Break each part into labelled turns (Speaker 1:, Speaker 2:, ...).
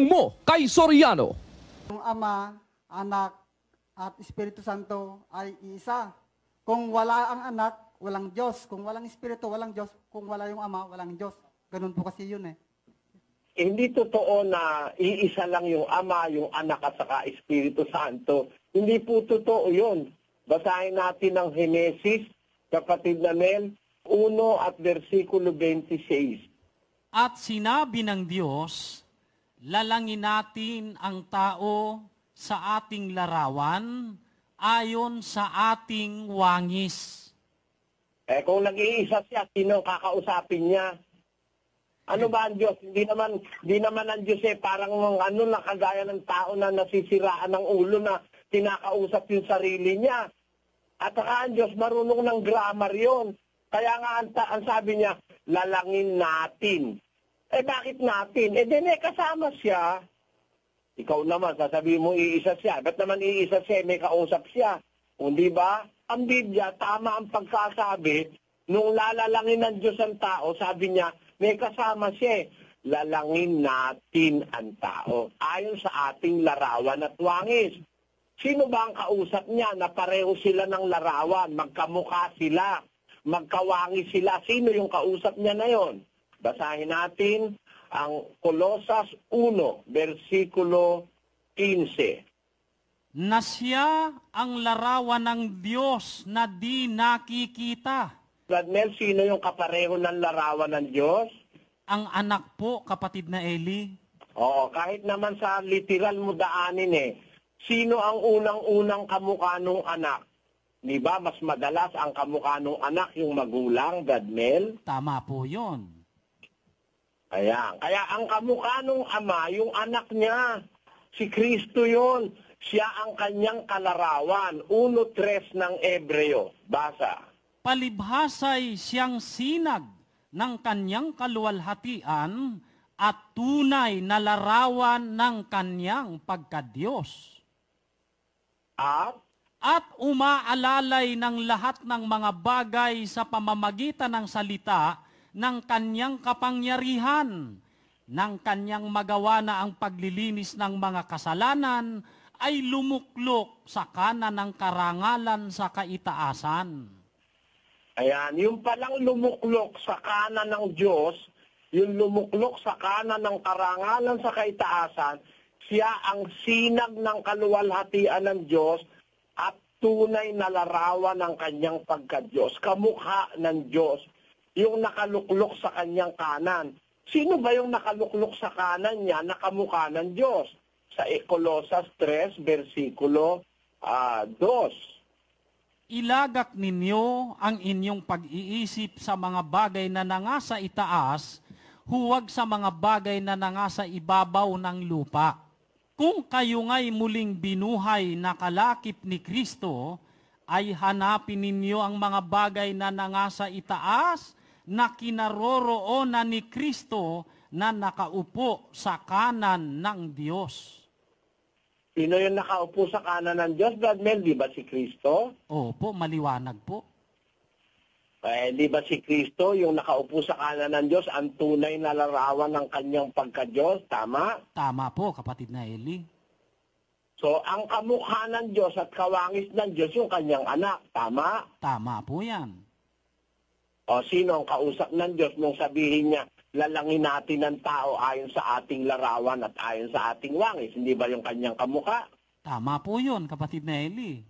Speaker 1: mo kay Soriano.
Speaker 2: Yung Ama, Anak, at Espiritu Santo ay isa. Kung wala ang anak, walang Diyos. Kung walang Espiritu, walang Diyos. Kung wala yung Ama, walang Diyos. Ganun po kasi yun eh.
Speaker 3: Hindi totoo na iisa lang yung Ama, yung Anak at saka Espiritu Santo. Hindi po totoo yun. Basahin natin ang Henesis, kapatid na Mel, 1 at versikulo 26.
Speaker 4: At sinabi ng Diyos, lalangin natin ang tao sa ating larawan ayon sa ating wangis.
Speaker 3: Kung nag-iisa siya, sino ang kakausapin niya? Ano ba ang Diyos? Hindi naman ang Diyos parang kagaya ng tao na nasisiraan ng ulo na kinakausap yung sarili niya. At saka ang Diyos marunong ng grammar yon. Kaya nga ang sabi niya, lalangin natin. Bakit natin? Kasama siya. Ikaw naman, sasabihin mo iisa siya. Ba't naman iisa siya? May kausap siya. Hindi ba? Ang Biblia, tama ang pagkasabi, nung lalalangin ng Diyos ang tao, sabi niya, may kasama siya. Lalangin natin ang tao. Ayon sa ating larawan at wangis. Sino ba ang kausap niya na pareho sila ng larawan? Magkamukha sila. Magkawangis sila. Sino yung kausap niya na yon? Basahin natin ang Kolosas 1, versikulo 15.
Speaker 4: Na siya ang larawan ng Diyos na di nakikita.
Speaker 3: Mel, sino yung kapareho ng larawan ng Diyos?
Speaker 4: Ang anak po, kapatid na Eli.
Speaker 3: Oo, kahit naman sa literal mo daanin Sino ang unang-unang kamukha ng anak? Di ba, mas madalas ang kamukha ng anak yung magulang, Gadmel?
Speaker 4: Tama po yun.
Speaker 3: Ayan. Kaya ang kamukha ng ama, yung anak niya, si Kristo yon. Siya ang kanyang kalarawan. 1:3 ng Ebreo. Basa.
Speaker 4: Palibhasay siyang sinag ng kanyang kaluwalhatian at tunay na larawan ng kanyang pagkadiyos. At umaalalay ng lahat ng mga bagay sa pamamagitan ng salita ng kanyang kapangyarihan, ng kanyang magawa na ang paglilinis ng mga kasalanan ay lumuklok sa kanan ng karangalan sa kaitaasan.
Speaker 3: Ayan, yung palang lumuklok sa kanan ng Diyos, yung lumuklok sa kanan ng karangalan sa kaitaasan, siya ang sinag ng kaluwalhatian ng Diyos at tunay na larawan ng kanyang pagka-Diyos, kamukha ng Diyos, yung nakaluklok sa kanyang kanan. Sino ba yung nakaluklok sa kanan niya na kamukha ng Diyos? Sa Kolosas 3, versikulo 2.
Speaker 4: Ilagak ninyo ang inyong pag-iisip sa mga bagay na nangasa itaas, huwag sa mga bagay na nangasa ibabaw ng lupa. Kung kayo nga'y muling binuhay na kalakip ni Kristo, ay hanapin ninyo ang mga bagay na nangasa itaas, na kinaroroonan ni Kristo na nakaupo sa kanan ng Diyos.
Speaker 3: Sino yung nakaupo sa kanan ng Diyos, Gadmel? Di ba si Kristo?
Speaker 4: Opo, maliwanag po.
Speaker 3: Di ba si Kristo yung nakaupo sa kanan ng Diyos, ang tunay na larawan ng kanyang pagka-Diyos? Tama?
Speaker 4: Tama po, kapatid na Eli.
Speaker 3: So, ang kamukha ng Diyos at kawangis ng Diyos yung kanyang anak. Tama?
Speaker 4: Tama po yan.
Speaker 3: O sino ang kausap ng Diyos nung sabihin niya, lalangin natin ang tao ayon sa ating larawan at ayon sa ating wangis? Hindi ba yung kanyang kamukha?
Speaker 4: Tama po yun, kapatid na Eli.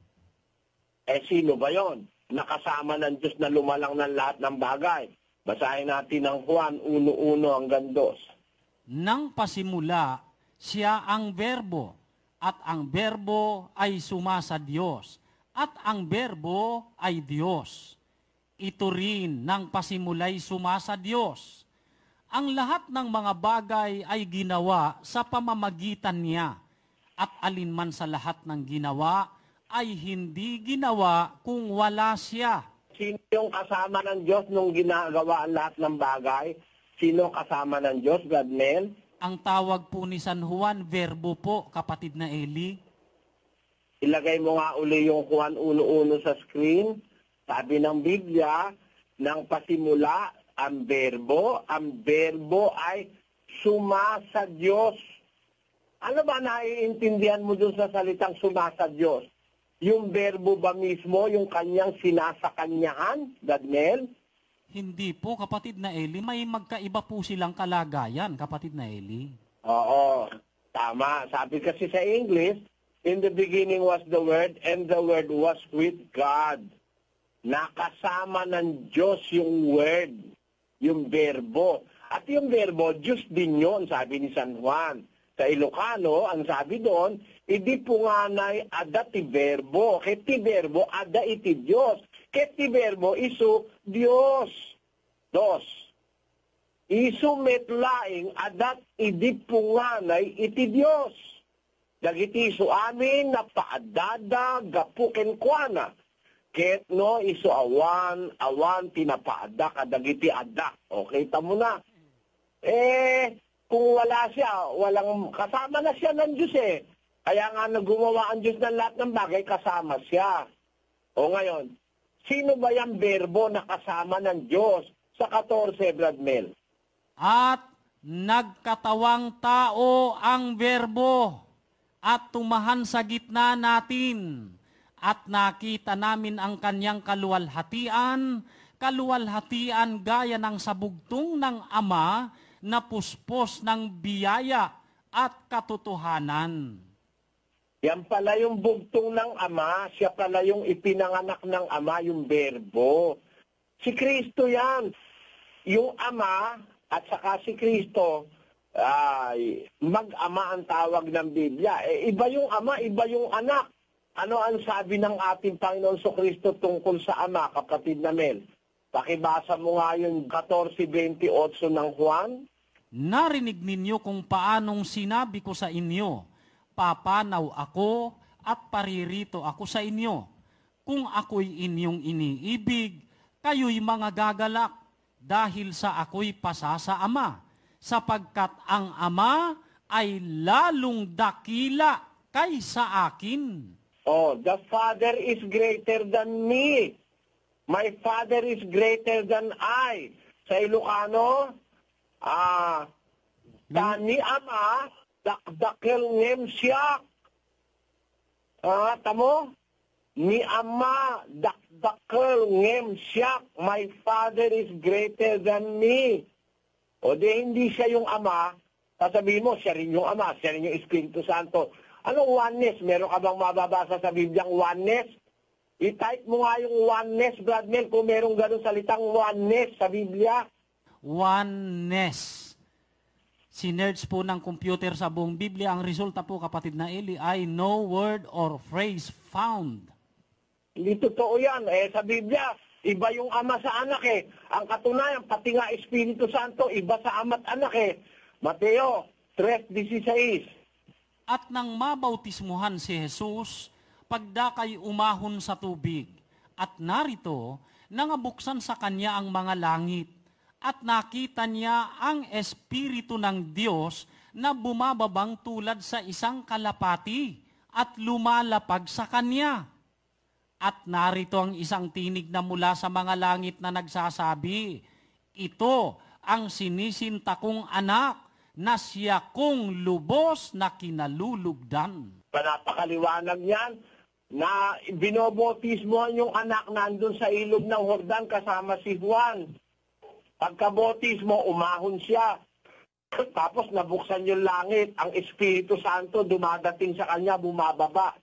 Speaker 3: Sino ba yon? Nakasama ng Diyos na lumalang ng lahat ng bagay. Basahin natin ang Juan 1:1 hanggang 2.
Speaker 4: Nang pasimula, siya ang berbo, at ang berbo ay suma sa Diyos, at ang berbo ay Diyos. Ito rin nang pasimulay suma sa Diyos. Ang lahat ng mga bagay ay ginawa sa pamamagitan niya, at alinman sa lahat ng ginawa ay hindi ginawa kung wala siya.
Speaker 3: Sino yung kasama ng Diyos nung ginagawa ang lahat ng bagay? Sino kasama ng Diyos, Gadmel?
Speaker 4: Ang tawag po ni San Juan, verbo po, kapatid na Eli.
Speaker 3: Ilagay mo nga uli yung Juan 1:1 sa screen. Sabi ng Biblia, nang pasimula ang berbo ay suma sa Diyos. Ano ba naiintindihan mo dun sa salitang sumasa Diyos? Yung verbo ba mismo, yung kanyang sinasakanyahan, Daniel?
Speaker 4: Hindi po, kapatid na Eli. May magkaiba po silang kalagayan, kapatid na Eli.
Speaker 3: Oo, tama. Sabi kasi sa English, in the beginning was the Word, and the Word was with God. Nakasama ng Diyos yung Word, yung verbo. At yung verbo, Diyos din yun, sabi ni San Juan. Sa Ilocano, ang sabi doon, idi punganay ada ti verbo. Ket ti verbo ada iti Diyos. Ket ti verbo isu Diyos. Dos. Isu metlaing adat idi punganay iti Diyos. Dagiti isu amin na paadada gapuken kuana. Ket no isu awan tinapaada kadagiti ada. Okay, tamo na. Kung wala siya, kasama na siya ng Diyos eh. Kaya nga gumawa ang Diyos ng lahat ng bagay, kasama siya. O ngayon, sino ba yung verbo na kasama ng Diyos sa 14, Brad Mel?
Speaker 4: At nagkatawang tao ang verbo at tumahan sa gitna natin. At nakita namin ang kanyang kaluwalhatian gaya ng sabugtong ng Ama, na puspos ng biyaya at katotohanan.
Speaker 3: Yan pala yung bugtong ng Ama, siya pala yung ipinanganak ng Ama, yung verbo. Si Kristo yan. Yung Ama at saka si Kristo, mag-ama ang tawag ng Biblia. Iba yung Ama, iba yung anak. Ano ang sabi ng ating Panginoon Kristo tungkol sa Ama, kapatid na Mel? Pakibasa mo nga yung 14:28 ng Juan.
Speaker 4: Narinig ninyo kung paanong sinabi ko sa inyo, papanaw ako at paririto ako sa inyo. Kung ako'y inyong iniibig, kayo'y mga gagalak dahil sa ako'y pasa sa Ama, sapagkat ang Ama ay lalong dakila kaysa akin.
Speaker 3: Oh, the Father is greater than me. My Father is greater than I. Sa Ilocano, tani Ama, dakdakel ngem siyak. Tamo? Ni Ama, dakdakel ngem siyak. My Father is greater than me. O di hindi siya yung Ama, sasabihin mo, siya rin yung Ama, siya rin yung Espiritu Santo. Anong oneness? Meron ka bang mababasa sa Bibliang oneness? I-type mo nga yung oneness, Brad Mel, kung merong ganun salitang oneness sa Biblia.
Speaker 4: Oneness. Sinerge po ng computer sa buong Biblia, ang resulta po, kapatid na Eli, ay no word or phrase found.
Speaker 3: Hindi totoo yan. Sa Biblia, iba yung Ama sa anak eh. Ang katunayan, pati nga Espiritu Santo, iba sa Ama at anak eh. Mateo 3:16.
Speaker 4: At nang mabautismuhan si Jesus, pagdakay umahon sa tubig, at narito, nangabuksan sa kanya ang mga langit, at nakita niya ang Espiritu ng Diyos na bumababang tulad sa isang kalapati at lumalapag sa kanya. At narito ang isang tinig na mula sa mga langit na nagsasabi, ito ang sinisinta kong anak na siya kong lubos na kinalulugdan.
Speaker 3: Napakaliwanag yan na binobotismohan yung anak nandun sa ilog ng Jordan kasama si Juan. Pagkabotismo, umahon siya. Tapos nabuksan yung langit. Ang Espiritu Santo dumadating sa kanya, bumababa.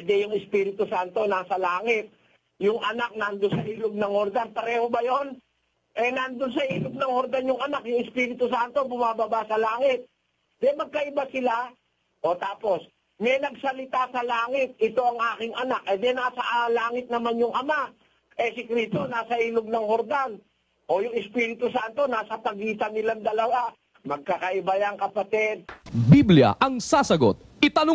Speaker 3: Yung Espiritu Santo nasa langit. Yung anak nandun sa ilog ng Jordan. Pareho ba yon? Nandun sa ilog ng Jordan yung anak. Yung Espiritu Santo bumababa sa langit. Magkaiba sila. O tapos, may nagsalita sa langit, ito ang aking anak. Nasa langit naman yung Ama. Si Kristo nasa ilog ng Jordan. O yung Espiritu Santo nasa pagitan nilang dalawa. Magkakaiba yan, kapatid.
Speaker 1: Biblia ang sasagot. Itanong